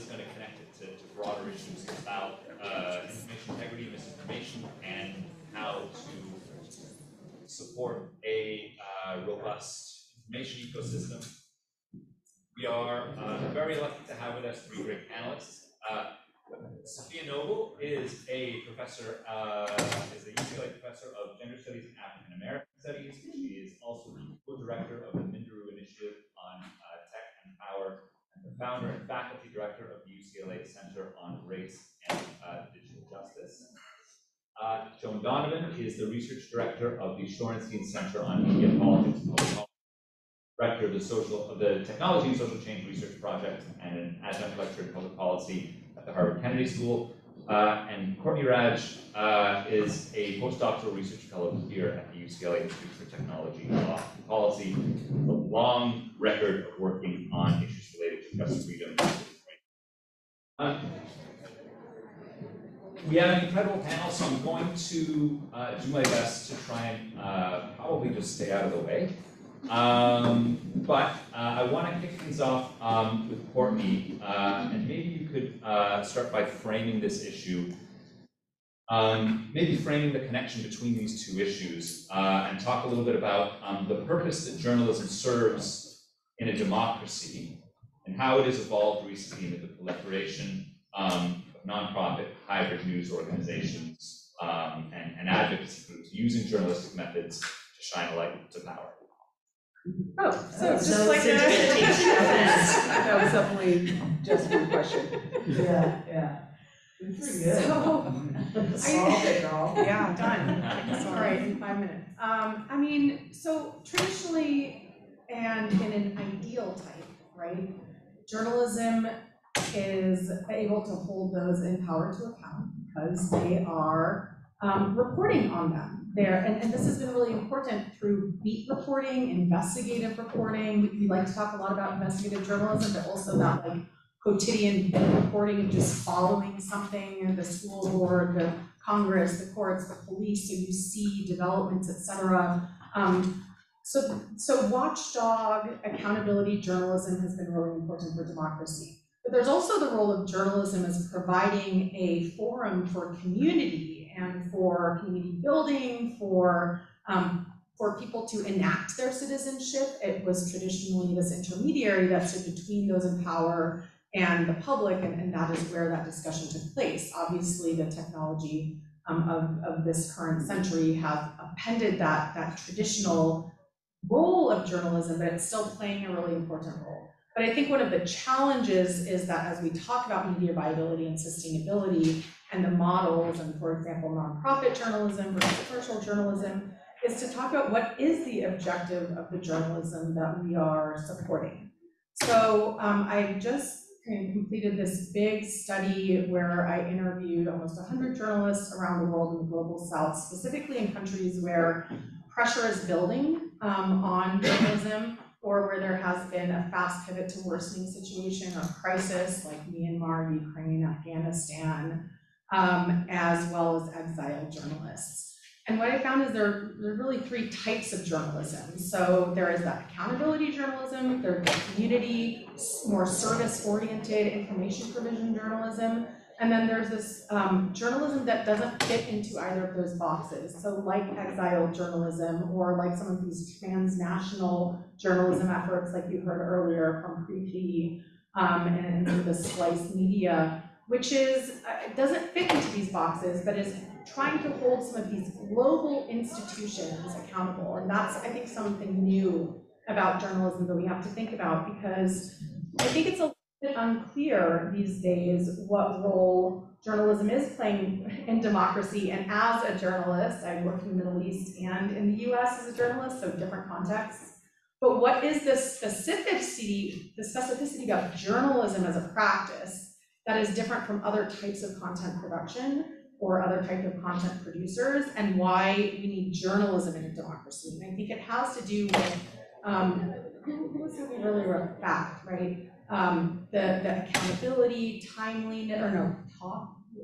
is going to connect it to broader issues about information integrity, misinformation, and how to support a robust information ecosystem. We are very lucky to have with us three great panelists. Safiya Noble is a professor, is a UCLA professor of Gender Studies and African American Studies. She is also the co-director of the Mindaru Initiative on Tech and Power, and the founder and faculty director of the UCLA Center on Race and Digital Justice. Joan Donovan is the research director of the Shorenstein Center on Media Politics and Public Policy, director of the Technology and Social Change Research Project, and an adjunct lecturer in public policy at the Harvard Kennedy School. And Courtney Radsch is a postdoctoral research fellow here at the UCLA Institute for Technology, Law, and Policy, with a long record of working on issues related to press freedom. We have an incredible panel, so I'm going to do my best to try and probably just stay out of the way. But I want to kick things off with Courtney, and maybe you could start by framing this issue, maybe framing the connection between these two issues, and talk a little bit about the purpose that journalism serves in a democracy, and how it has evolved recently into the proliferation of nonprofit hybrid news organizations and advocacy groups using journalistic methods to shine a light to power. Oh, so it's just like that was definitely just one question. Yeah. Pretty good. Solved it, girl. Yeah, done. All right, in 5 minutes. I mean, so traditionally, and in an ideal type, right, journalism is able to hold those in power to account because they are reporting on them. And this has been really important through beat reporting, investigative reporting. We like to talk a lot about investigative journalism, but also that like quotidian reporting, just following something, the school board, the Congress, the courts, the police, so you see developments, etc. So watchdog accountability journalism has been really important for democracy. But there's also the role of journalism as providing a forum for community and for community building, for people to enact their citizenship. It was traditionally this intermediary that stood between those in power and the public, and that is where that discussion took place. Obviously, the technology of this current century has appended that traditional role of journalism, but it's still playing a really important role. But I think one of the challenges is that as we talk about media viability and sustainability and the models, and for example, nonprofit journalism versus commercial journalism, is to talk about what is the objective of the journalism that we are supporting. So I just completed this big study where I interviewed almost 100 journalists around the world in the global south, specifically in countries where pressure is building on journalism, or where there has been a fast pivot to worsening situation or crisis like Myanmar, Ukraine, Afghanistan, as well as exiled journalists. And what I found is there are really three types of journalism. So there is that accountability journalism, there's the community, more service-oriented information provision journalism, and then there's this journalism that doesn't fit into either of those boxes. So like exiled journalism, or like some of these transnational journalism efforts like you heard earlier from Preeti and the sliced media, which is, it doesn't fit into these boxes, but is trying to hold some of these global institutions accountable. And that's, I think, something new about journalism that we have to think about, because I think it's a bit unclear these days what role journalism is playing in democracy. And as a journalist, I work in the Middle East and in the US as a journalist, so different contexts. But what is the specificity of journalism as a practice that is different from other types of content production or other types of content producers, and why we need journalism in a democracy? And I think it has to do with, who was talking earlier about fact, right? The accountability, timeliness, or no,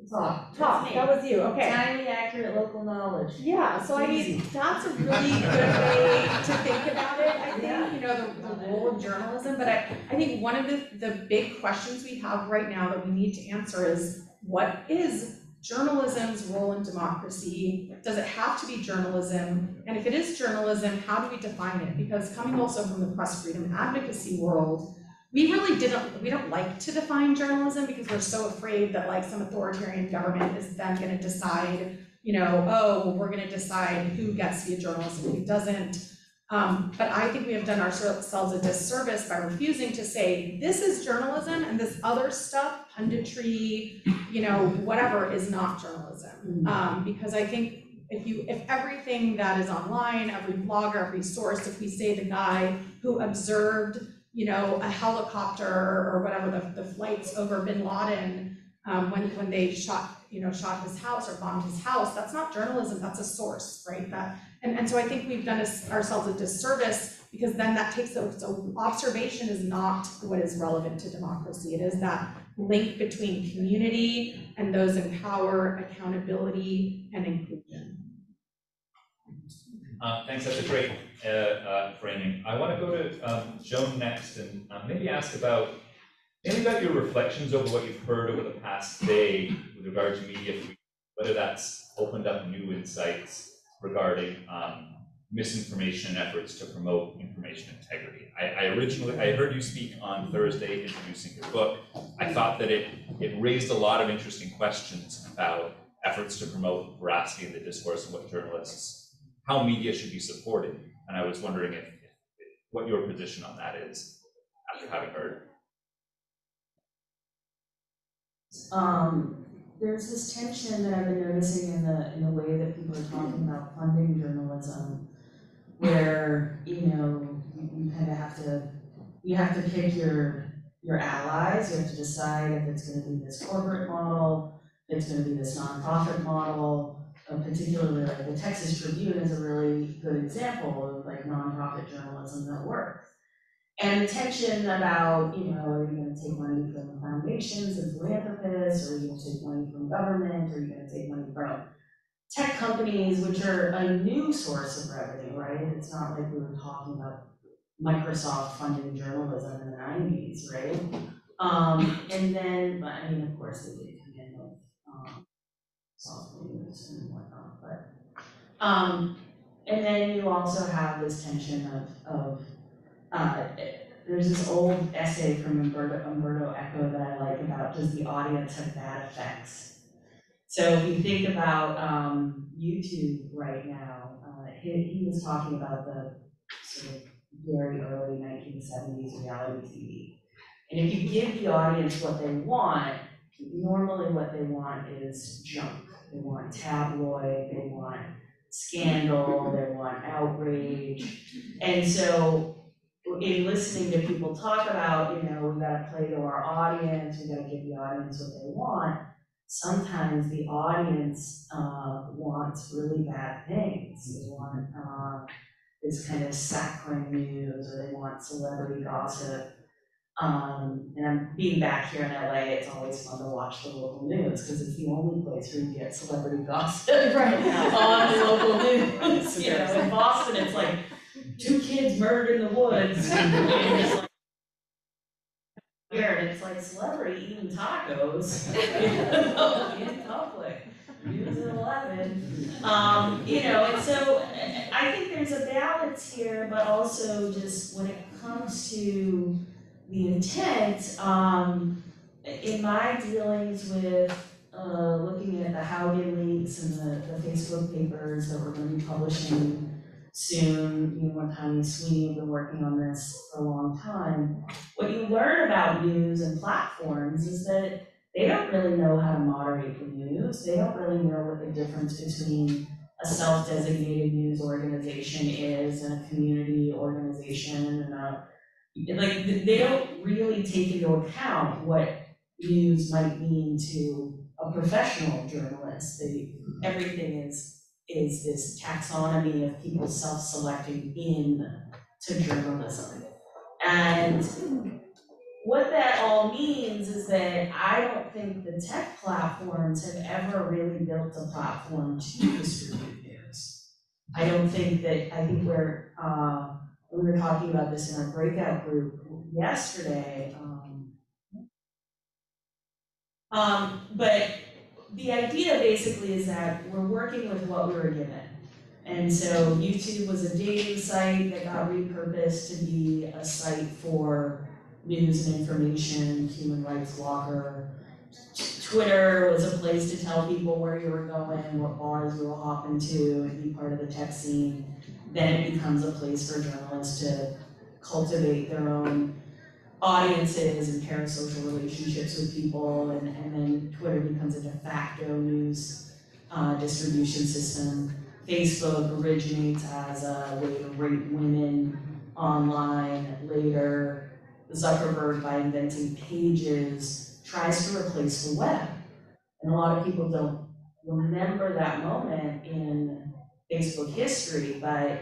Talk. Talk, that was you, okay. Timely, accurate local knowledge. Yeah, so I mean, that's a really good way to think about it, I think, you know, the role of journalism, but I think one of the big questions we have right now that we need to answer is, what is journalism's role in democracy? Does it have to be journalism? And if it is journalism, how do we define it? Because coming also from the press freedom advocacy world, we don't like to define journalism because we're so afraid that like some authoritarian government is then going to decide, you know, oh, well, we're going to decide who gets to be a journalist and who doesn't. But I think we have done ourselves a disservice by refusing to say, this is journalism and this other stuff, punditry, you know, whatever, is not journalism. Because I think if everything that is online, every blogger, every source, if we say the guy who observed, you know, a helicopter or whatever, the flights over bin Laden, when they shot his house or bombed his house, that's not journalism, that's a source, right? And so I think we've done ourselves a disservice, because then that takes, so observation is not what is relevant to democracy. It is that link between community and those in power, accountability, and inclusion. Thanks, that's a great framing. I want to go to Joan next and maybe ask about your reflections over what you've heard over the past day with regard to media freedom, whether that's opened up new insights regarding misinformation and efforts to promote information integrity. I heard you speak on Thursday introducing your book. I thought that it raised a lot of interesting questions about efforts to promote veracity in the discourse and how media should be supported. And I was wondering what your position on that is after having heard. There's this tension that I've been noticing in the way that people are talking about funding journalism, where, you know, you kind of have to pick your allies. You have to decide if it's going to be this corporate model, if it's going to be this nonprofit model. Particularly, like the Texas Tribune is a really good example of like nonprofit journalism that works. And the tension about, you know, are you going to take money from foundations and philanthropists, or are you going to take money from government, or are you going to take money from tech companies, which are a new source of revenue, right? It's not like we were talking about Microsoft funding journalism in the 90s, right? And then, I mean, of course, they did come in with soft news and whatnot, but and then you also have this tension of there's this old essay from Umberto Eco that I like about, does the audience have bad effects? So if you think about YouTube right now, he was talking about the sort of very early 1970s reality TV. And if you give the audience what they want, normally what they want is junk. They want tabloid, they want scandal, they want outrage. And so in listening to people talk about, you know, we gotta play to our audience, we gotta give the audience what they want, sometimes the audience wants really bad things. They want this kind of saccharine news, or they want celebrity gossip. And I'm being back here in LA, it's always fun to watch the local news because it's the only place where you get celebrity gossip Right. on the local news. You know, in Boston, it's like 2 kids murdered in the woods. And it's like, here, and it's like celebrity eating tacos in public. News at 11. You know, and so I think there's a balance here, but also just when it comes to the intent, in my dealings with looking at the Haugen leaks and the Facebook papers that we're going to be publishing soon, you know, Tanya Sweeney have been working on this for a long time, what you learn about news and platforms is that they don't really know how to moderate the news. They don't really know what the difference between a self-designated news organization is and a community organization and like, they don't really take into account what news might mean to a professional journalist. Everything is this taxonomy of people self-selecting in to journalism. And what that all means is that I don't think the tech platforms have ever really built a platform to distribute news. I think we were talking about this in our breakout group yesterday. But the idea basically is that we're working with what we were given. And so YouTube was a dating site that got repurposed to be a site for news and information, human rights blocker. Twitter was a place to tell people where you were going, what bars you were hopping to, and be part of the tech scene. Then it becomes a place for journalists to cultivate their own audiences and parasocial relationships with people, and then Twitter becomes a de facto news distribution system. Facebook originates as a way to rate women online. Later, Zuckerberg, by inventing pages, tries to replace the web. And a lot of people don't remember that moment in Facebook history, but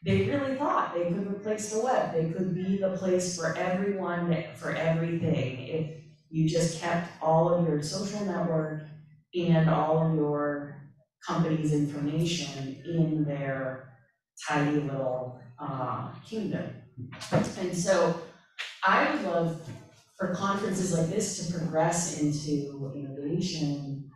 they really thought they could replace the web. They could be the place for everyone, for everything, if you just kept all of your social network and all of your company's information in their tiny little kingdom. And so I would love for conferences like this to progress into innovation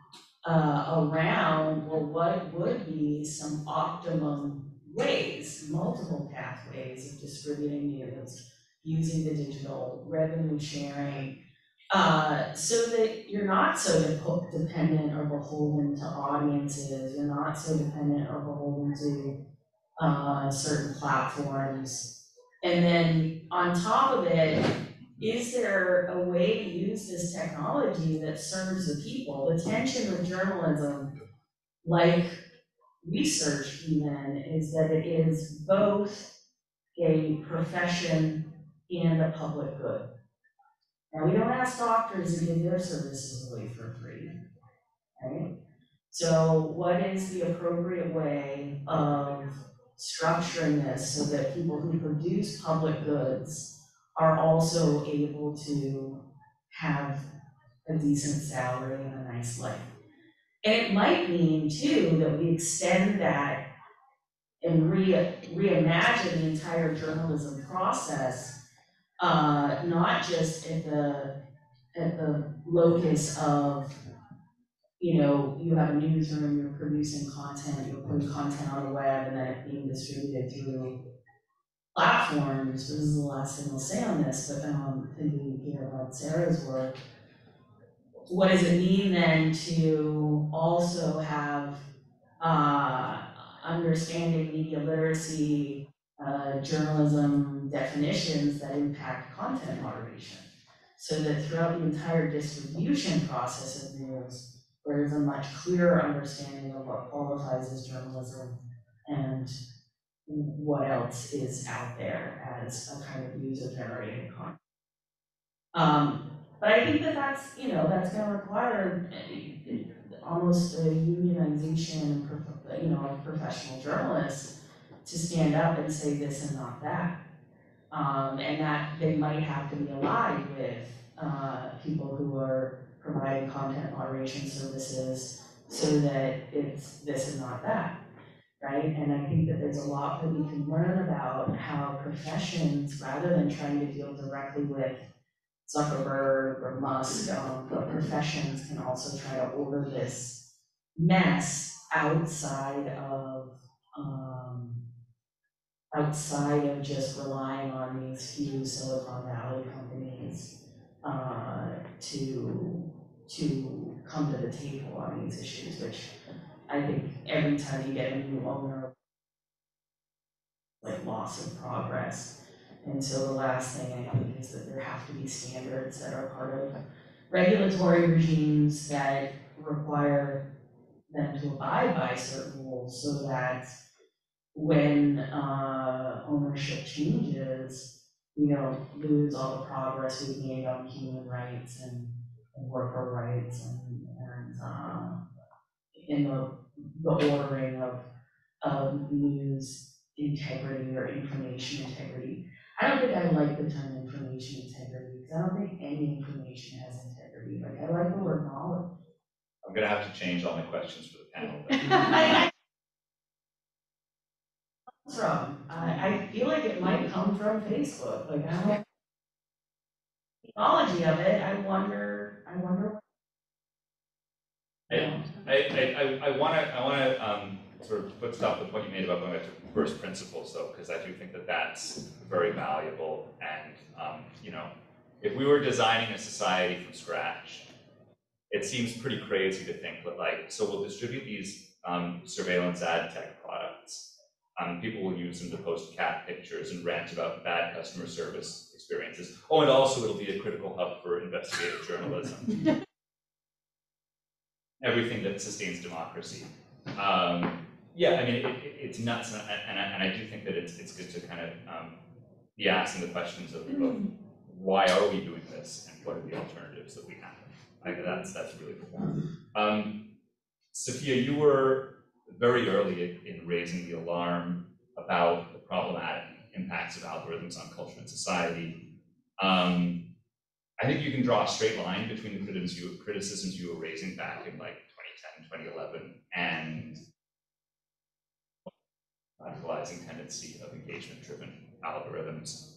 around, well, what would be some optimum ways, multiple pathways of distributing news using the digital revenue sharing, so that you're not so dependent or beholden to audiences, you're not so dependent or beholden to certain platforms. And then on top of it, is there a way to use this technology that serves the people? The tension with journalism, like research even, is that it is both a profession and a public good. Now, we don't ask doctors to give their services away for free, right? So what is the appropriate way of structuring this so that people who produce public goods are also able to have a decent salary and a nice life? And it might mean, too, that we extend that and reimagine the entire journalism process, not just at the locus of, you have a newsroom, you're producing content, you're putting content on the web, and then it being distributed through platforms. This is the last thing I'll say on this, but thinking here about Sarah's work, what does it mean then to also have understanding media literacy, journalism definitions that impact content moderation, so that throughout the entire distribution process of news, there's a much clearer understanding of what qualifies as journalism and what else is out there as a kind of user-generated content. But I think that's going to require almost a unionization of professional journalists to stand up and say this and not that. And that they might have to be allied with people who are providing content moderation services so that it's this and not that, right? And I think that there's a lot that we can learn about how professions, rather than trying to deal directly with Zuckerberg or Musk, but professions can also try to order this mess outside of just relying on these few Silicon Valley companies to come to the table on these issues, which I think every time you get a new owner, like loss of progress. And so the last thing I think is that there have to be standards that are part of regulatory regimes that require them to abide by certain rules, so that when ownership changes, we don't lose all the progress we've made on human rights and worker rights and in the ordering of news integrity or information integrity. I don't think I like the term information integrity, because I don't think any information has integrity. Like, I like the word knowledge. I'm gonna have to change all my questions for the panel then. I feel like it might come from Facebook. Like, I don't know the technology of it. I wonder. I wanna sort of put stop the point you made about going back to first principles though, because I do think that that's very valuable. And you know, if we were designing a society from scratch, it seems pretty crazy to think that like, so we'll distribute these surveillance ad tech products. People will use them to post cat pictures and rant about bad customer service experiences. Oh, and also it'll be a critical hub for investigative journalism. Everything that sustains democracy. Yeah, I mean, it's nuts, and I do think that it's good to kind of be asking the questions of why are we doing this, and what are the alternatives that we have. I think that's really cool. Safiya, you were very early in raising the alarm about the problematic impacts of algorithms on culture and society. I think you can draw a straight line between the criticisms you were raising back in like 2010, 2011, and radicalizing tendency of engagement-driven algorithms.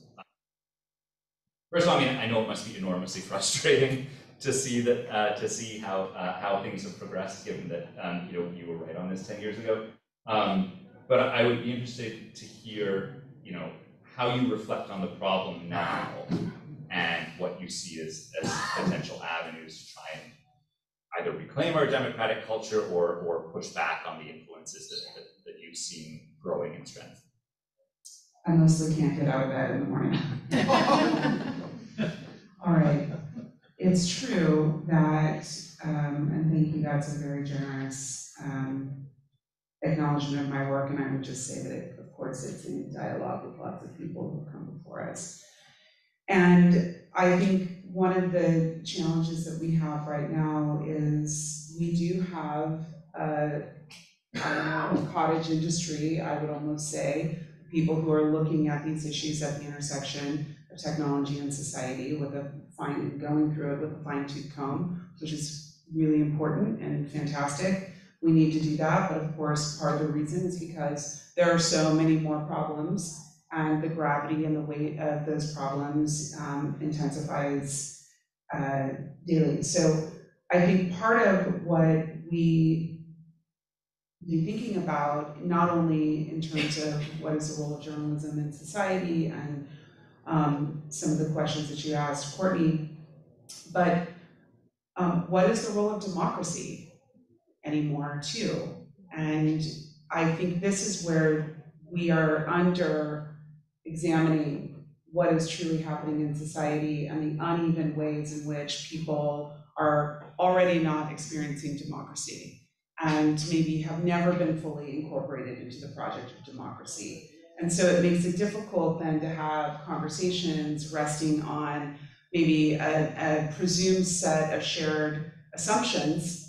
First of all, I mean, I know it must be enormously frustrating to see that how things have progressed, given that you know, you were right on this 10 years ago. But I would be interested to hear, you know, how you reflect on the problem now and what you see as potential avenues to try and either reclaim our democratic culture or push back on the influences that you've seen growing in strength. I mostly can't get out of bed in the morning. All right. It's true that, and thank you, that's a very generous acknowledgement of my work, and I would just say that, of course, it's in dialogue with lots of people who've come before us. And I think one of the challenges that we have right now is we do have a cottage industry, I would almost say, people who are looking at these issues at the intersection of technology and society going through it with a fine-tooth comb, which is really important and fantastic. We need to do that, but of course, part of the reason is because there are so many more problems, and the gravity and the weight of those problems intensifies daily. So I think part of what we be thinking about, not only in terms of what is the role of journalism in society and some of the questions that you asked, Courtney, but what is the role of democracy anymore too? And I think this is where we are under examining what is truly happening in society and the uneven ways in which people are already not experiencing democracy and maybe have never been fully incorporated into the project of democracy. And so it makes it difficult then to have conversations resting on maybe a presumed set of shared assumptions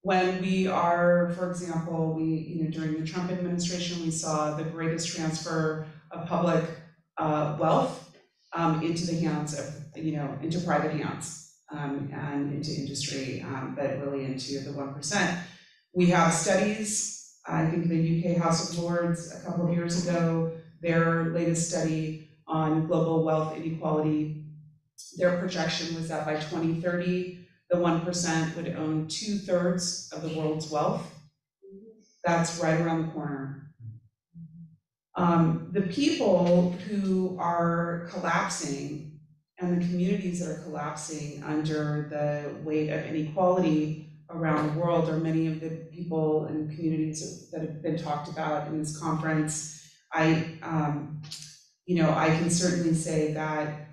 when we are, for example, during the Trump administration, we saw the greatest transfer of public wealth into the hands of, into private hands and into industry, but really into the 1%. We have studies, I think the UK House of Lords a couple of years ago, their latest study on global wealth inequality, their projection was that by 2030, the 1% would own 2/3 of the world's wealth. That's right around the corner. The people who are collapsing and the communities that are collapsing under the weight of inequality around the world are many of the people and communities that have been talked about in this conference. I can certainly say that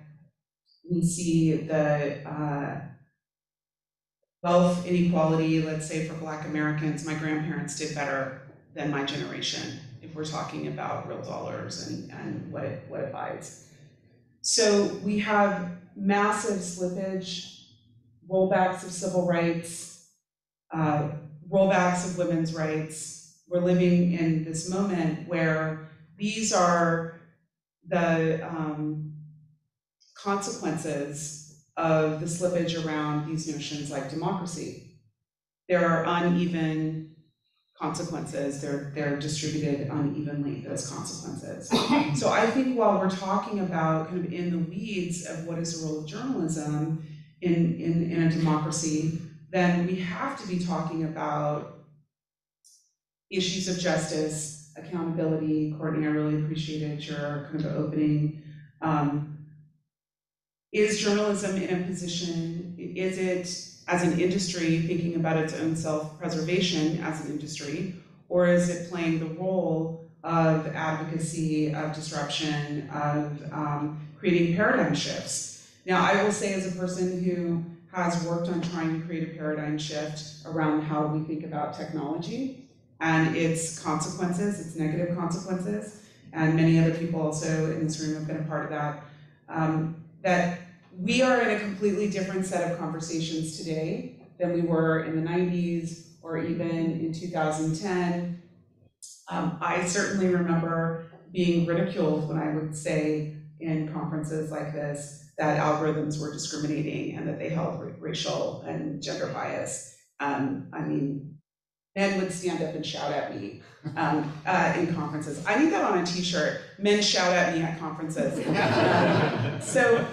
we see the wealth inequality, let's say for Black Americans, my grandparents did better than my generation, if we're talking about real dollars and what it buys. So we have massive slippage, rollbacks of civil rights, rollbacks of women's rights. We're living in this moment where these are the consequences of the slippage around these notions like democracy. There are uneven consequences, they're distributed unevenly, those consequences. So I think while we're talking about kind of in the weeds of what is the role of journalism in a democracy, then we have to be talking about issues of justice, accountability. Courtney, I really appreciated your kind of opening. Is journalism in a position, is it as an industry thinking about its own self-preservation as an industry, or is it playing the role of advocacy, of disruption, of creating paradigm shifts? Now, I will say as a person who has worked on trying to create a paradigm shift around how we think about technology and its consequences, its negative consequences, and many other people also in this room have been a part of that, that we are in a completely different set of conversations today than we were in the 90s or even in 2010. I certainly remember being ridiculed when I would say in conferences like this that algorithms were discriminating and that they held racial and gender bias. I mean, men would stand up and shout at me in conferences. I need that on a t-shirt, men shout at me at conferences. So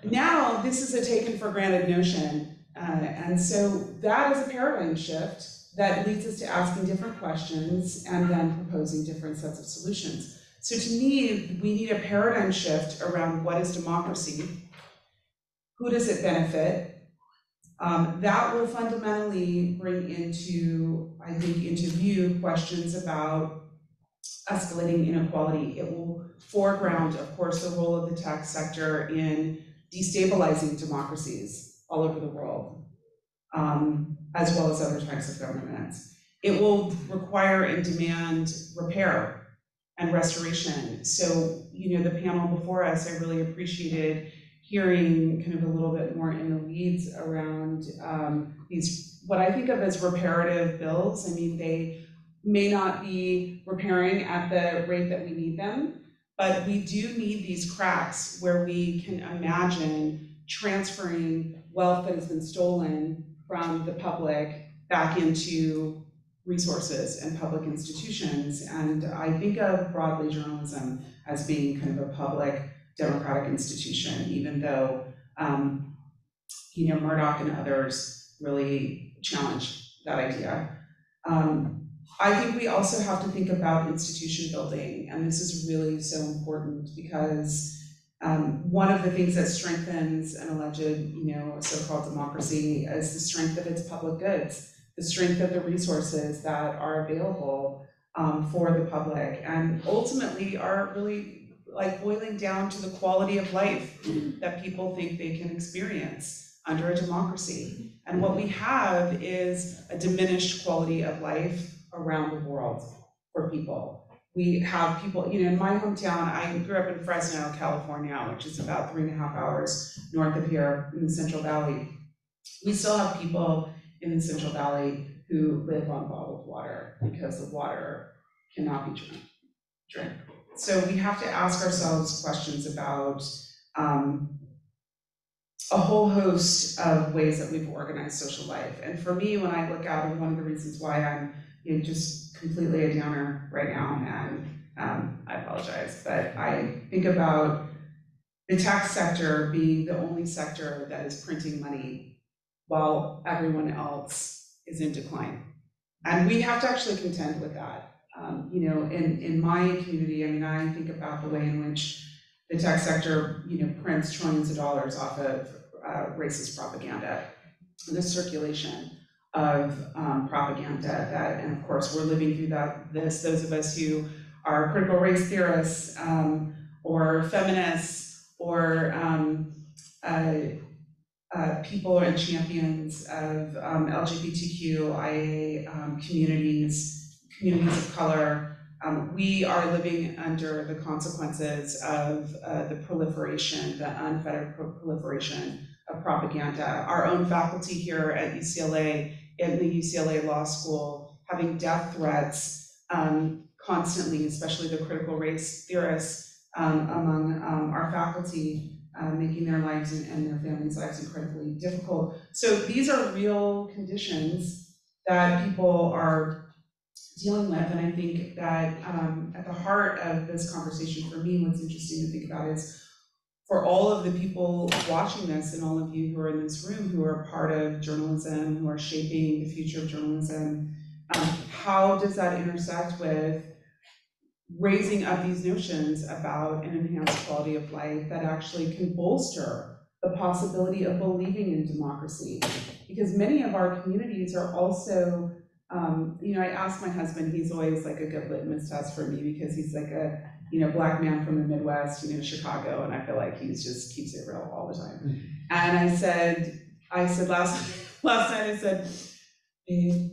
now this is a taken for granted notion. And so that is a paradigm shift that leads us to asking different questions and then proposing different sets of solutions. So to me, we need a paradigm shift around what is democracy, who does it benefit. That will fundamentally bring into, I think, into view questions about escalating inequality. It will foreground, of course, the role of the tech sector in destabilizing democracies all over the world, as well as other types of governments. It will require and demand repair and restoration. So, the panel before us, I really appreciated hearing kind of a little bit more in the weeds around these, what I think of as reparative bills. I mean, they may not be repairing at the rate that we need them, but we do need these cracks where we can imagine transferring wealth that has been stolen from the public back into resources and public institutions. And I think of broadly journalism as being kind of a public democratic institution, even though Murdoch and others really challenge that idea. I think we also have to think about institution building, and this is really so important because one of the things that strengthens an alleged, so-called democracy is the strength of its public goods, the strength of the resources that are available for the public, and ultimately are really like boiling down to the quality of life that people think they can experience under a democracy. And what we have is a diminished quality of life around the world for people. We have people, in my hometown, I grew up in Fresno, California, which is about 3.5 hours north of here in the Central Valley. We still have people in the Central Valley who live on bottled water because the water cannot be drank. So we have to ask ourselves questions about a whole host of ways that we've organized social life. And for me, when I look out, and one of the reasons why I'm just completely a downer right now, and I apologize, but I think about the tech sector being the only sector that is printing money while everyone else is in decline. And we have to actually contend with that. In my community, I think about the way in which the tech sector, prints trillions of dollars off of racist propaganda, the circulation of propaganda that, and of course, we're living through those of us who are critical race theorists or feminists or people and champions of LGBTQIA communities of color. We are living under the consequences of the proliferation, the unfettered proliferation of propaganda. Our own faculty here at UCLA, in the UCLA Law School, having death threats constantly, especially the critical race theorists among our faculty, making their lives and their families' lives incredibly difficult. So these are real conditions that people are dealing with, and I think that at the heart of this conversation for me, what's interesting to think about is for all of the people watching this and all of you who are in this room who are part of journalism, who are shaping the future of journalism, how does that intersect with raising up these notions about an enhanced quality of life that actually can bolster the possibility of believing in democracy? Because many of our communities are also, I ask my husband, he's always like a good litmus test for me because he's like a, Black man from the Midwest, Chicago, and I feel like he just keeps it real all the time. And I said last night, I said, babe,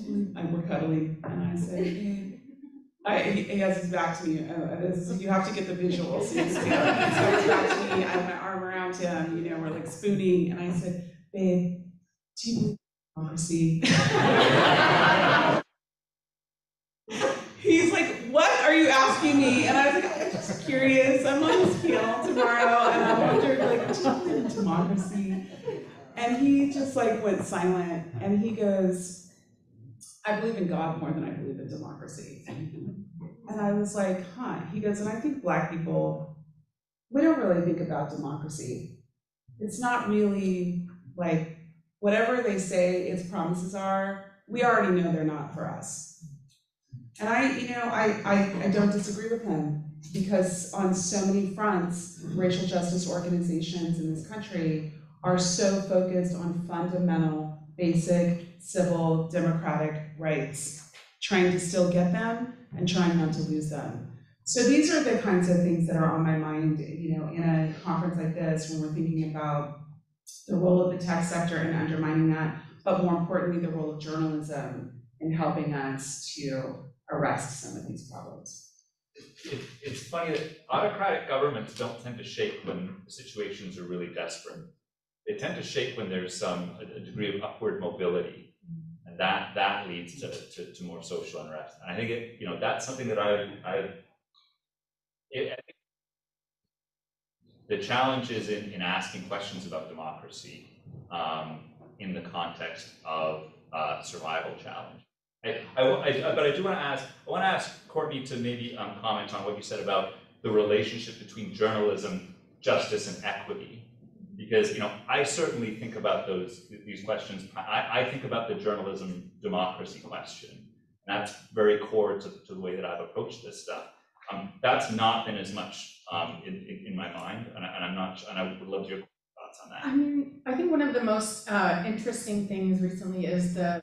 we're cuddling, and I said, babe, he has his back to me. You have to get the visual. So he's back to me. I have my arm around him. We're like spooning, and I said, babe, do you believe in democracy? He's like, what are you asking me? And I was like, I'm just curious. I'm on this panel tomorrow, and I wondered, do you believe in democracy? And he just went silent, and he goes, I believe in God more than I believe in democracy. And I was like, huh. He goes, and I think Black people, we don't really think about democracy. It's not really whatever they say its promises are, we already know they're not for us. And I don't disagree with him, because on so many fronts, racial justice organizations in this country are so focused on fundamental, basic, civil, democratic rights, trying to still get them and trying not to lose them. So these are the kinds of things that are on my mind, in a conference like this, when we're thinking about the role of the tech sector in undermining that, but more importantly, the role of journalism in helping us to arrest some of these problems. It's funny that autocratic governments don't tend to shake when situations are really desperate. They tend to shake when there's a degree of upward mobility, and that leads to more social unrest. And I think that's something that the challenge is in asking questions about democracy in the context of survival challenge. But I do want to ask Courtney to maybe comment on what you said about the relationship between journalism, justice, and equity. Because I certainly think about these questions. I think about the journalism democracy question, and that's very core to the way that I've approached this stuff. That's not been as much in my mind, and I would love your thoughts on that. I think one of the most interesting things recently is the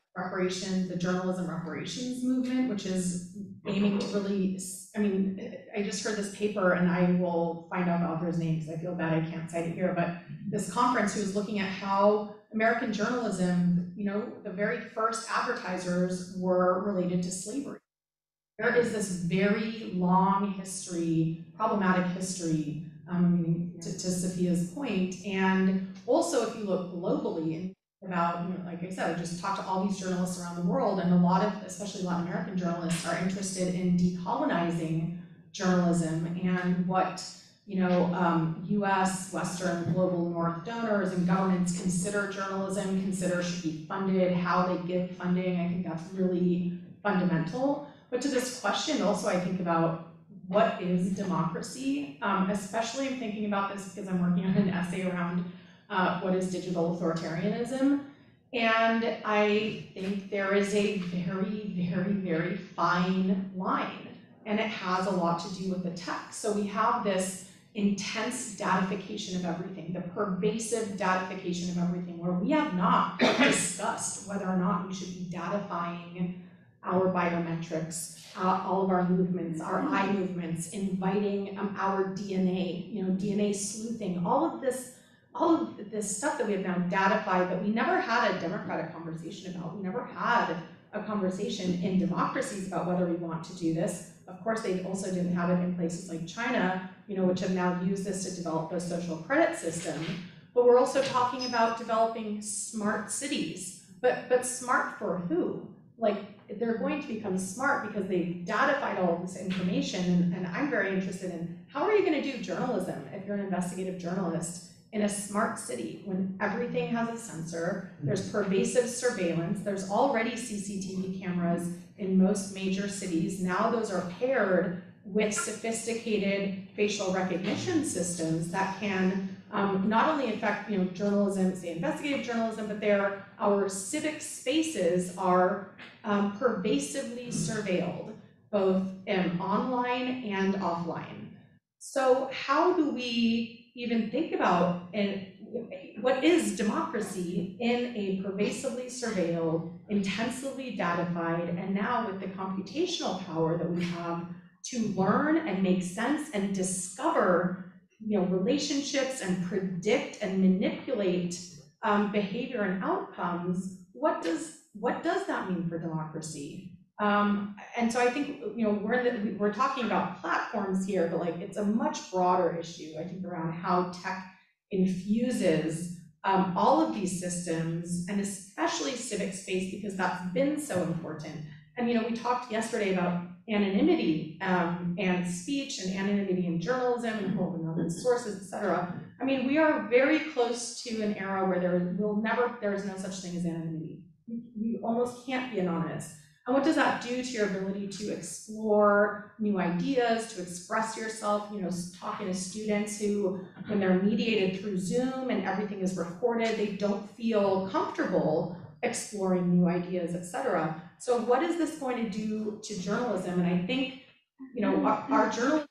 journalism reparations movement, which is aiming to really, I just heard this paper, and I will find out the author's name because I feel bad I can't cite it here, but this conference who was looking at how American journalism, the very first advertisers were related to slavery. There is this very long history, problematic history, to Safiya's point, and also if you look globally and about, like I said, I just talked to all these journalists around the world, and a lot of, especially Latin American journalists, are interested in decolonizing journalism and what U.S., Western, global North donors and governments consider journalism, consider should be funded, how they give funding. I think that's really fundamental. But to this question, also I think about what is democracy, especially I'm thinking about this because I'm working on an essay around what is digital authoritarianism. And I think there is a very, very, very fine line, and it has a lot to do with the tech. So we have this intense datification of everything, the pervasive datification of everything, where we have not discussed whether or not we should be datifying our biometrics, all of our movements, our eye movements, inviting our DNA, DNA sleuthing, all of this stuff that we have now datified that we never had a democratic conversation about. We never had a conversation in democracies about whether we want to do this. Of course, they also didn't have it in places like China, which have now used this to develop a social credit system. But we're also talking about developing smart cities. But smart for who? like, they're going to become smart because they datafied all of this information, and I'm very interested in, how are you gonna do journalism if you're an investigative journalist in a smart city when everything has a sensor, there's pervasive surveillance, there's already CCTV cameras in most major cities. Now those are paired with sophisticated facial recognition systems that can not only affect, journalism, say investigative journalism, but our civic spaces are pervasively surveilled, both online and offline. So how do we even think about what is democracy in a pervasively surveilled, intensively datafied, and now with the computational power that we have to learn and make sense and discover relationships and predict and manipulate behavior and outcomes, what does that mean for democracy? And so I think we're talking about platforms here, but like it's a much broader issue, I think, around how tech infuses all of these systems, and especially civic space, because that's been so important. And we talked yesterday about anonymity and speech and anonymity in journalism and holding on sources, et cetera. I mean, we are very close to an era where there is no such thing as anonymity. You almost can't be anonymous. And what does that do to your ability to explore new ideas, to express yourself? Talking to students who, when they're mediated through Zoom and everything is recorded, they don't feel comfortable exploring new ideas, et cetera. So what is this going to do to journalism? And I think, our journalism,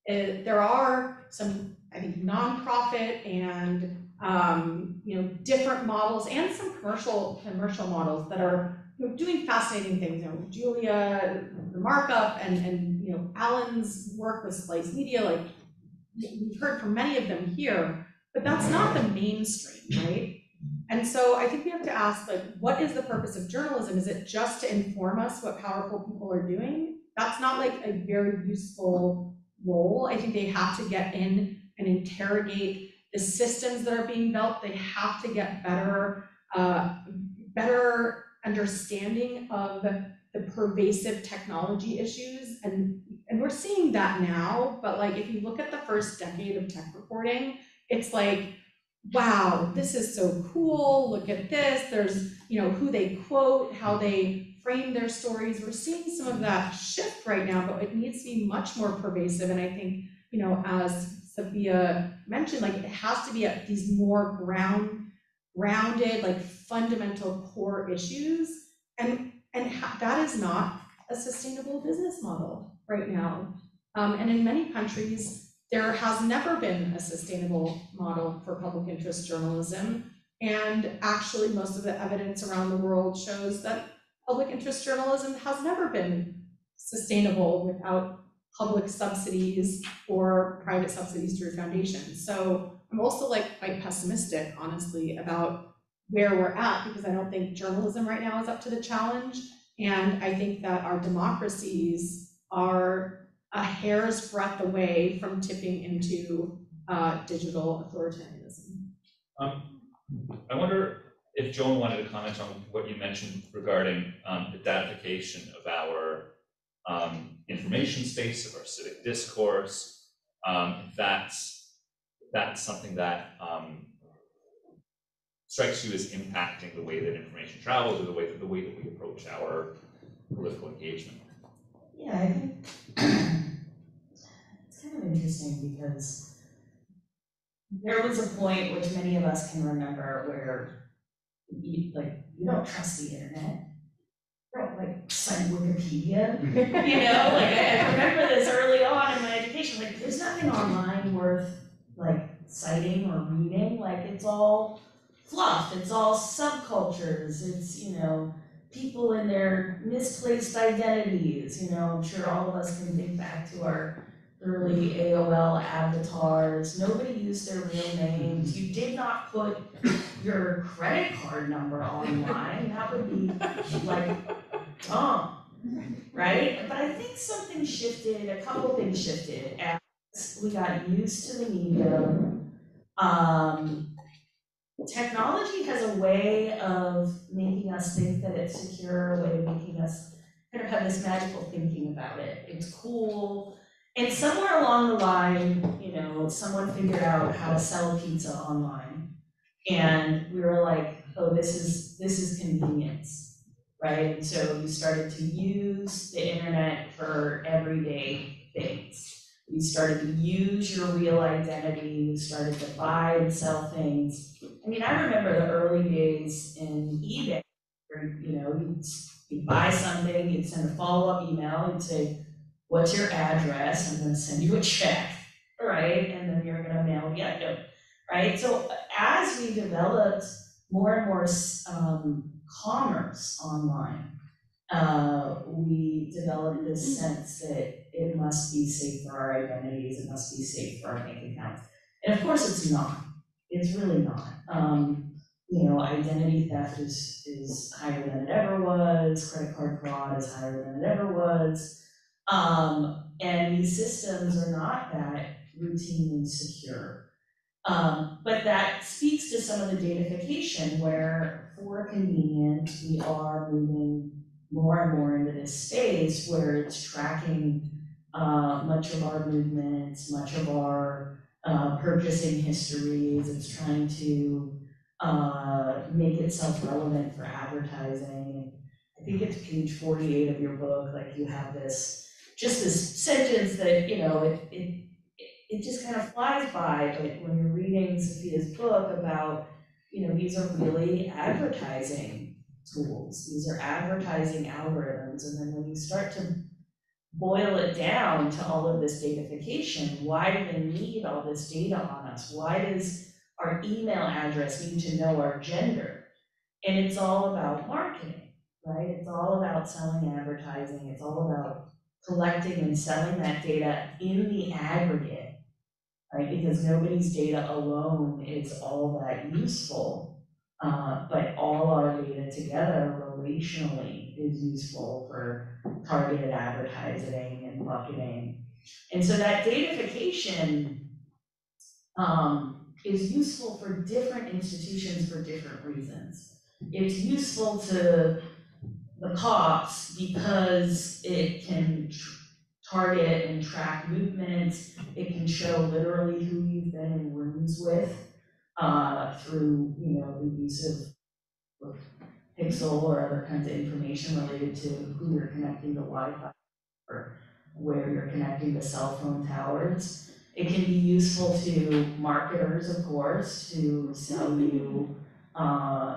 there are some, I think, nonprofit and, different models and some commercial models that are doing fascinating things. Julia, the markup, and Alan's work with Splice Media, like we've heard from many of them here, but that's not the mainstream, right? And so I think we have to ask, like, what is the purpose of journalism? Is it just to inform us what powerful people are doing? That's not like a very useful role. I think they have to get in and interrogate the systems that are being built. They have to get better understanding of the pervasive technology issues, and we're seeing that now. But like, if you look at the first decade of tech reporting, it's like, wow, this is so cool, look at this. There's who they quote, how they frame their stories. We're seeing some of that shift right now, but it needs to be much more pervasive. And I think, as Safiya mentioned, like, it has to be at these more grounded, like, fundamental core issues, and that is not a sustainable business model right now. And in many countries, there has never been a sustainable model for public interest journalism, and actually most of the evidence around the world shows that public interest journalism has never been sustainable without public subsidies or private subsidies through foundations. So I'm also quite pessimistic, honestly, about where we're at, because I don't think journalism right now is up to the challenge. And I think that our democracies are a hair's breadth away from tipping into digital authoritarianism. I wonder if Joan wanted to comment on what you mentioned regarding the datification of our information space, of our civic discourse. That's something that strikes you as impacting the way that information travels, or the way that we approach our political engagement. Yeah, I think it's kind of interesting, because there was a point, which many of us can remember, where you don't trust the internet. You don't cite Wikipedia. I remember this early on in my education. There's nothing online worth citing or reading. It's all fluff. It's all subcultures. It's people in their misplaced identities. I'm sure all of us can think back to our early AOL avatars. Nobody used their real names. You did not put your credit card number online. That would be dumb, right? But I think something shifted, a couple things shifted as we got used to the media. Technology has a way of making us think that it's secure, a way of making us kind of have this magical thinking about it. It's cool. And somewhere along the line, you know, someone figured out how to sell pizza online. And we were like, oh, this is convenience, right? And so you started to use the internet for everyday things. You started to use your real identity, you started to buy and sell things. I mean, I remember the early days in eBay, where, you know, you'd buy something, you'd send a follow-up email, you'd say, what's your address? I'm gonna send you a check, right? And then you're gonna mail the item, right? So as we developed more and more commerce online, we developed this sense that it must be safe for our identities, it must be safe for our bank accounts. And of course it's not, it's really not. You know, identity theft is higher than it ever was, credit card fraud is higher than it ever was. And these systems are not that routine and secure. But that speaks to some of the datafication where, for convenience, we are moving more and more into this space where it's tracking much of our movements, much of our purchasing histories. It's trying to make itself relevant for advertising. I think it's page 48 of your book, like you have this sentence that, you know, it just kind of flies by, but when you're reading Safiya's book about, you know, these are really advertising tools, these are advertising algorithms, and then when you start to boil it down to all of this datafication, why do they need all this data on us? Why does our email address need to know our gender? And it's all about marketing, right? It's all about selling advertising, it's all about collecting and selling that data in the aggregate, right? Because nobody's data alone is all that useful, but all our data together relationally is useful for targeted advertising and marketing. And so that datafication is useful for different institutions for different reasons. It's useful to the cops because it can target and track movements. It can show literally who you've been in rooms with through, you know, the use of pixel or other kinds of information related to who you're connecting to Wi-Fi or where you're connecting to cell phone towers. It can be useful to marketers, of course, to sell you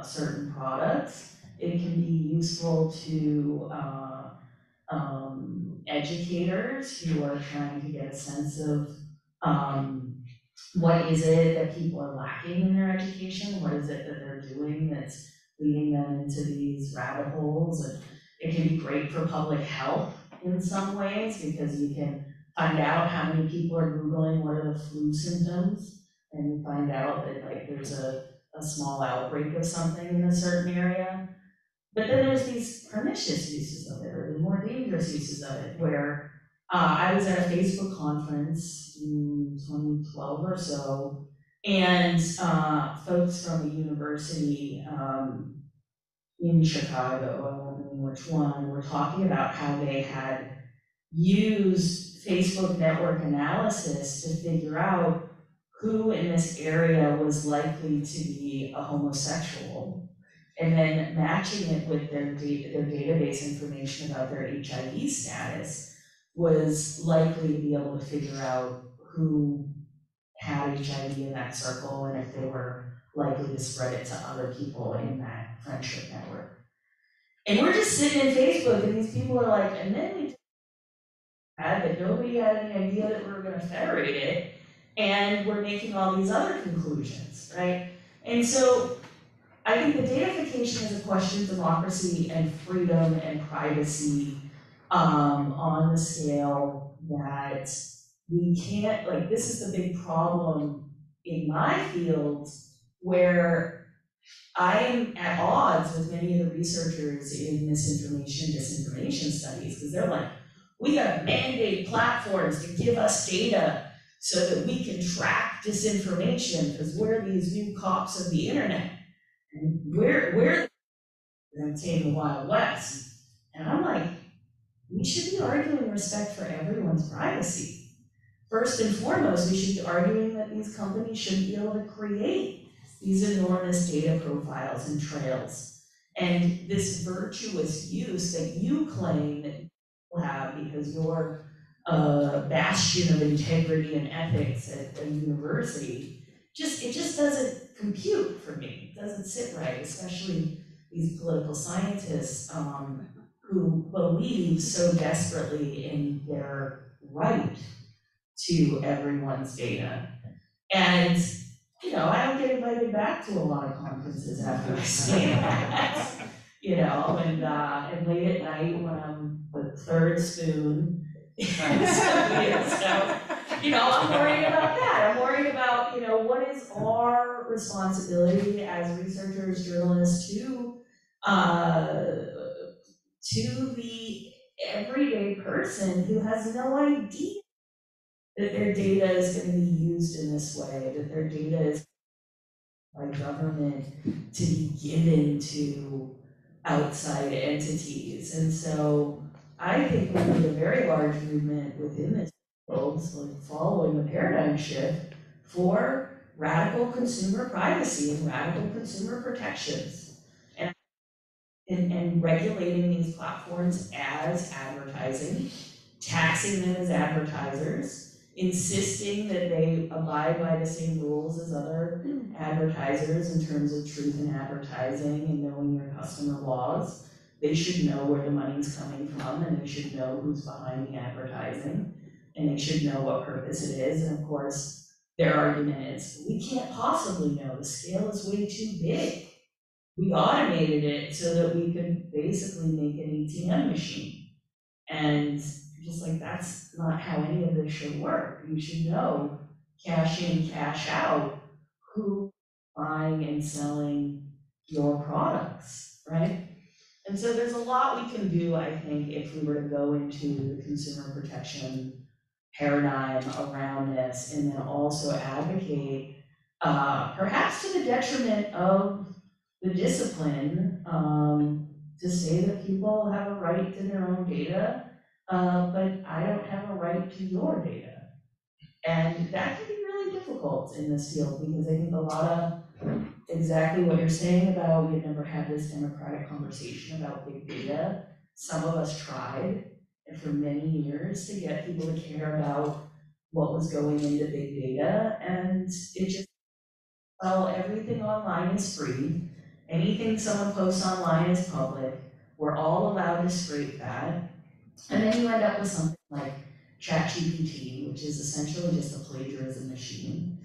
certain products. It can be useful to educators who are trying to get a sense of what is it that people are lacking in their education, what is it that they're doing that's leading them into these rabbit holes. And it can be great for public health in some ways because you can find out how many people are Googling what are the flu symptoms, and you find out that like there's a small outbreak of something in a certain area. But then there's these pernicious uses of it, or the more dangerous uses of it, where I was at a Facebook conference in 2012 or so, and folks from a university in Chicago, I won't name which one, were talking about how they had used Facebook network analysis to figure out who in this area was likely to be a homosexual, and then matching it with their database information about their HIV status was likely to be able to figure out who had HIV in that circle and if they were likely to spread it to other people in that friendship network. And we're just sitting in Facebook and these people are like, and then we had that nobody had any idea that we were going to federate it, and we're making all these other conclusions, right? And so I think the datafication is a question of democracy and freedom and privacy on the scale that we can't, like, this is the big problem in my field where I am at odds with many of the researchers in misinformation, disinformation studies, because they're like, we gotta mandate platforms to give us data so that we can track disinformation because we're these new cops of the internet. And we're say in the Wild West. And I'm like, we should be arguing respect for everyone's privacy. First and foremost, we should be arguing that these companies shouldn't be able to create these enormous data profiles and trails. And this virtuous use that you claim that you have because you're a bastion of integrity and ethics at a university, it just doesn't compute for me. It doesn't sit right, especially these political scientists who believe so desperately in their right to everyone's data. And, I don't get invited back to a lot of conferences after I say that. And late at night when I'm the third spoon, I'm worried about that. I'm worried about, what is our responsibility as researchers, journalists to the everyday person who has no idea that their data is going to be used in this way, that their data is by government to be given to outside entities. And so I think we need a very large movement within this world, following a paradigm shift for radical consumer privacy and radical consumer protections. And regulating these platforms as advertising, taxing them as advertisers, insisting that they abide by the same rules as other advertisers in terms of truth in advertising and knowing your customer laws. They should know where the money's coming from, and they should know who's behind the advertising, and they should know what purpose it is. And of course, their argument is, we can't possibly know, the scale is way too big. We automated it so that we could basically make an ATM machine. And just like, that's not how any of this should work. You should know, cash in, cash out, who buying and selling your products, right? And so there's a lot we can do, I think, if we were to go into the consumer protection paradigm around this, and then also advocate, perhaps to the detriment of the discipline, to say that people have a right to their own data, but I don't have a right to your data. And that can be really difficult in this field, because I think a lot of exactly what you're saying about we had never had this democratic conversation about big data. Some of us tried, and for many years, to get people to care about what was going into big data, and it just, well, everything online is free. Anything someone posts online is public. We're all allowed to scrape that. And then you end up with something like ChatGPT, which is essentially just a plagiarism machine.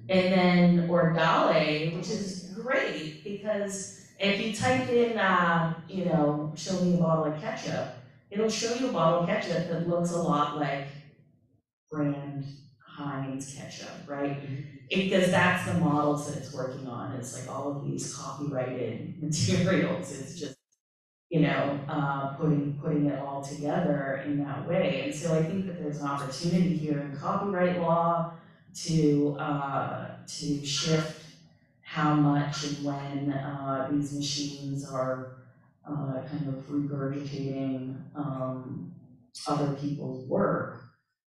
And then, or Gale, which is great, because if you type in, show me a bottle of ketchup, it'll show you a bottle of ketchup that looks a lot like brand Heinz ketchup, right? Because that's the models that it's working on. It's like all of these copyrighted materials. It's just, putting it all together in that way. And so I think that there's an opportunity here in copyright law to shift how much and when these machines are kind of regurgitating other people's work.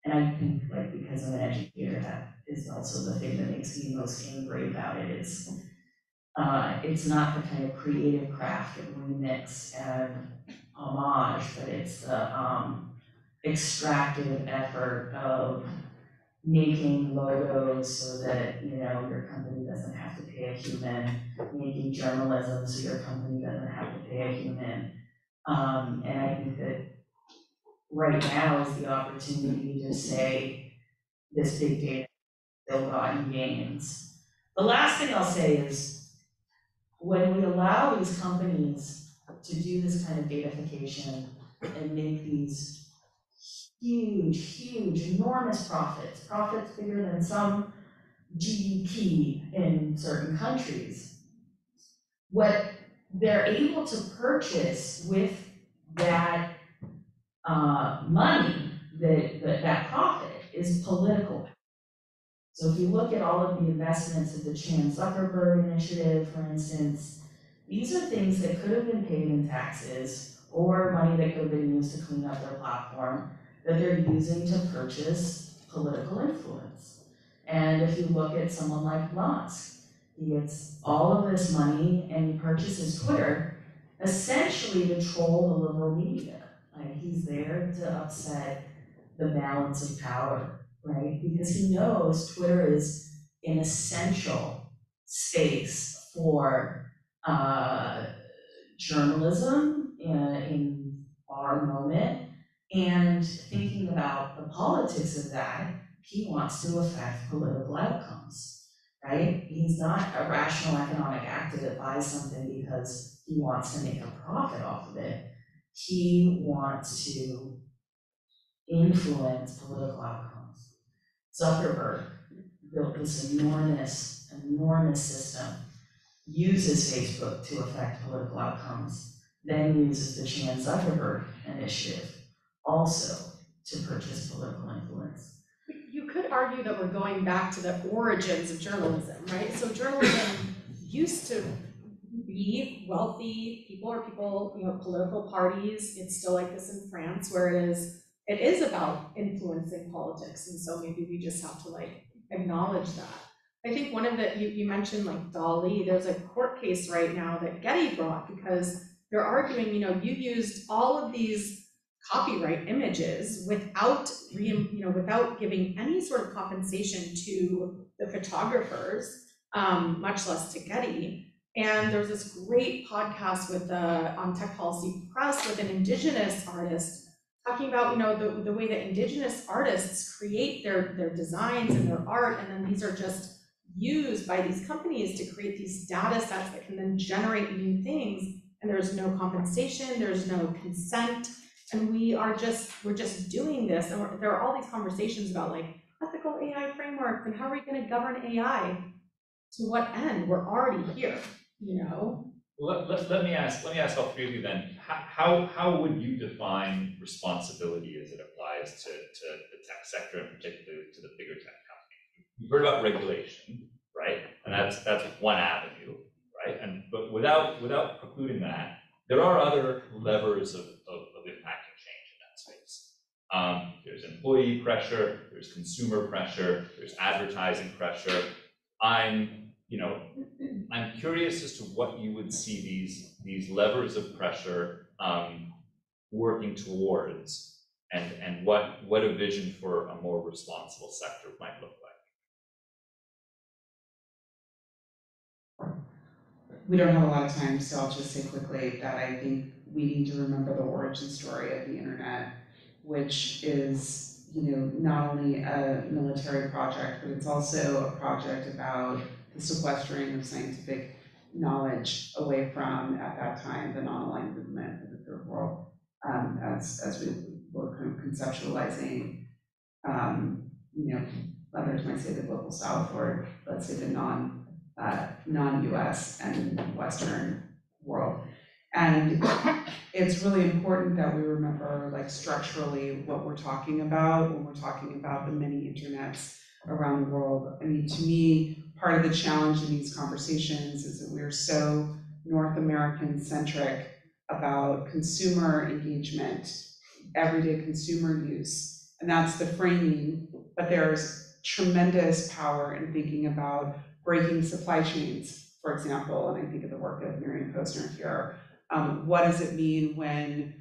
And I think, because I'm an educator, that is also the thing that makes me most angry about it. It's not the kind of creative craft of remix and homage, but it's the extractive effort of making logos so that, your company doesn't have to pay a human, making journalism so your company doesn't have to pay a human. And I think that right now is the opportunity to say this big data ill-gotten gains. The last thing I'll say is, when we allow these companies to do this kind of datafication and make these huge, enormous profits bigger than some GDP in certain countries, what they're able to purchase with that money, that profit, is political power. So if you look at all of the investments of the Chan Zuckerberg initiative, for instance, These are things that could have been paid in taxes or money that could have been used to clean up their platform that they're using to purchase political influence. And if you look at someone like Musk, he gets all of this money and he purchases Twitter essentially to troll the liberal media. Like, he's there to upset the balance of power, right? Because he knows Twitter is an essential space for journalism in our moment, and thinking about the politics of that, he wants to affect political outcomes, right? He's not a rational economic actor that buys something because he wants to make a profit off of it. He wants to influence political outcomes. Zuckerberg built this enormous system, uses Facebook to affect political outcomes, then uses the Chan Zuckerberg initiative also to purchase political influence. You could argue that we're going back to the origins of journalism, right? So journalism used to be wealthy people or people, political parties. It's still like this in France, where it is about influencing politics, and so maybe we just have to acknowledge that. I think one of the, you mentioned Dali, there's a court case right now that Getty brought because they're arguing, you used all of these copyright images without giving any sort of compensation to the photographers, much less to Getty. And there's this great podcast with on Tech Policy Press with an Indigenous artist talking about the way that Indigenous artists create their designs and their art, and then these are just used by these companies to create these data sets that can then generate new things, and there's no compensation, there's no consent, and we're just doing this, and there are all these conversations about ethical AI frameworks and how are we going to govern AI? To what end? We're already here, Let me ask all three of you then, how would you define responsibility as it applies to the tech sector, and particularly to the bigger tech companies? We've heard about regulation, right? And that's one avenue, right? But without precluding that, there are other levers of impacting change in that space. There's employee pressure, there's consumer pressure, there's advertising pressure. I'm curious as to what you would see these levers of pressure working towards, and what a vision for a more responsible sector might look like. We don't have a lot of time, so I'll just say quickly that I think we need to remember the origin story of the internet, which is, not only a military project, but it's also a project about the sequestering of scientific knowledge away from, at that time, the non-aligned movement of the third world, as we were kind of conceptualizing, others might say the global south, or let's say the non-US and Western world. And it's really important that we remember, structurally, what we're talking about when we're talking about the many internets around the world. I mean, to me, part of the challenge in these conversations is that we're so North American centric about consumer engagement, everyday consumer use, and that's the framing, but there's tremendous power in thinking about breaking supply chains, for example, and I think of the work of Miriam Posner here. What does it mean when,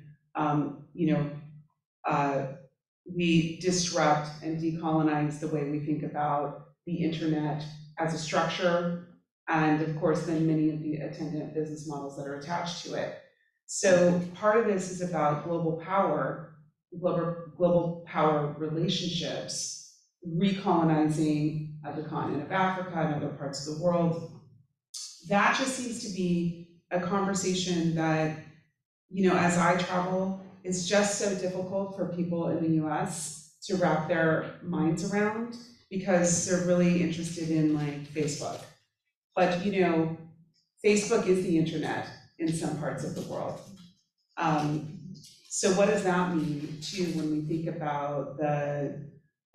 we disrupt and decolonize the way we think about the internet as a structure, and of course, then many of the attendant business models that are attached to it. So part of this is about global power relationships, recolonizing the continent of Africa and other parts of the world. That just seems to be a conversation that, as I travel, is just so difficult for people in the US to wrap their minds around, because they're really interested in Facebook. But Facebook is the internet in some parts of the world. So what does that mean too when we think about the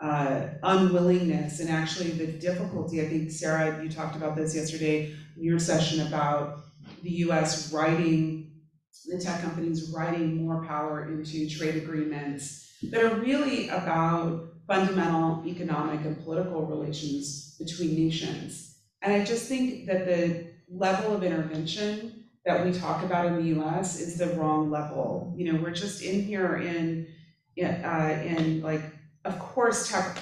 unwillingness and actually the difficulty? I think, Sarah, you talked about this yesterday in your session about the US the tech companies writing more power into trade agreements that are really about fundamental economic and political relations between nations. And I just think that the level of intervention that we talk about in the US is the wrong level. You know, we're just in here in like, of course, tech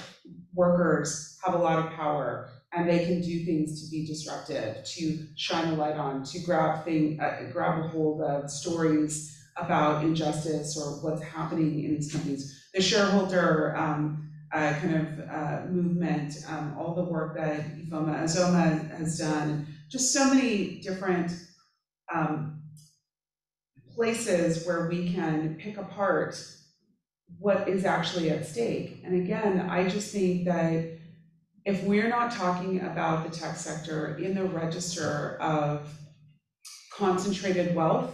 workers have a lot of power and they can do things to be disruptive, to shine a light on, to grab a hold of stories about injustice or what's happening in these companies. The shareholder movement, all the work that Azoma has done, just so many different places where we can pick apart what is actually at stake. And again, I just think that if we're not talking about the tech sector in the register of concentrated wealth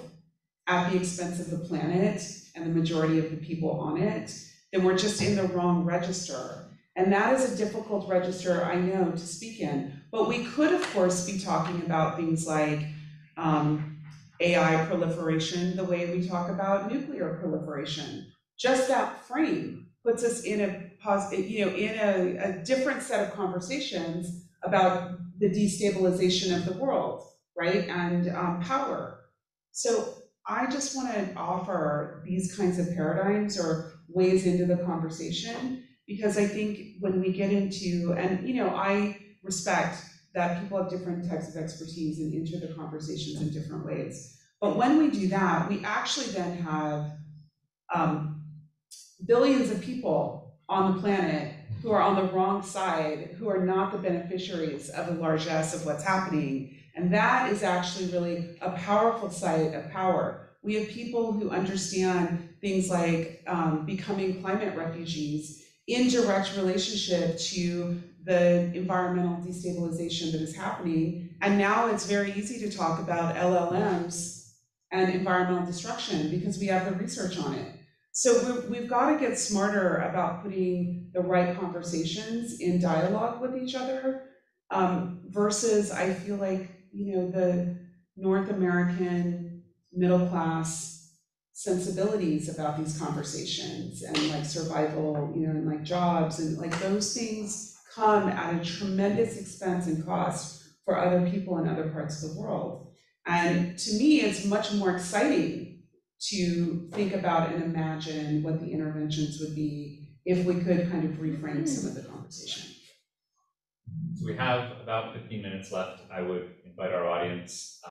at the expense of the planet and the majority of the people on it, then we're just in the wrong register. And that is a difficult register, I know, to speak in. But we could, of course, be talking about things like AI proliferation, the way we talk about nuclear proliferation. Just that frame puts us in a different set of conversations about the destabilization of the world, right? And power. So I just want to offer these kinds of paradigms or ways into the conversation, because I think when we get into, and I respect that people have different types of expertise and enter the conversations in different ways. But when we do that, we actually then have billions of people on the planet who are on the wrong side, who are not the beneficiaries of the largesse of what's happening. And that is actually really a powerful site of power. We have people who understand things like becoming climate refugees in direct relationship to the environmental destabilization that is happening. And now it's very easy to talk about LLMs and environmental destruction because we have the research on it. So we've got to get smarter about putting the right conversations in dialogue with each other, versus I feel like, the North American middle class sensibilities about these conversations and like survival, and like jobs and like those things come at a tremendous expense and cost for other people in other parts of the world. And to me, it's much more exciting to think about and imagine what the interventions would be if we could kind of reframe some of the conversation. So we have about 15 minutes left. I would invite our audience.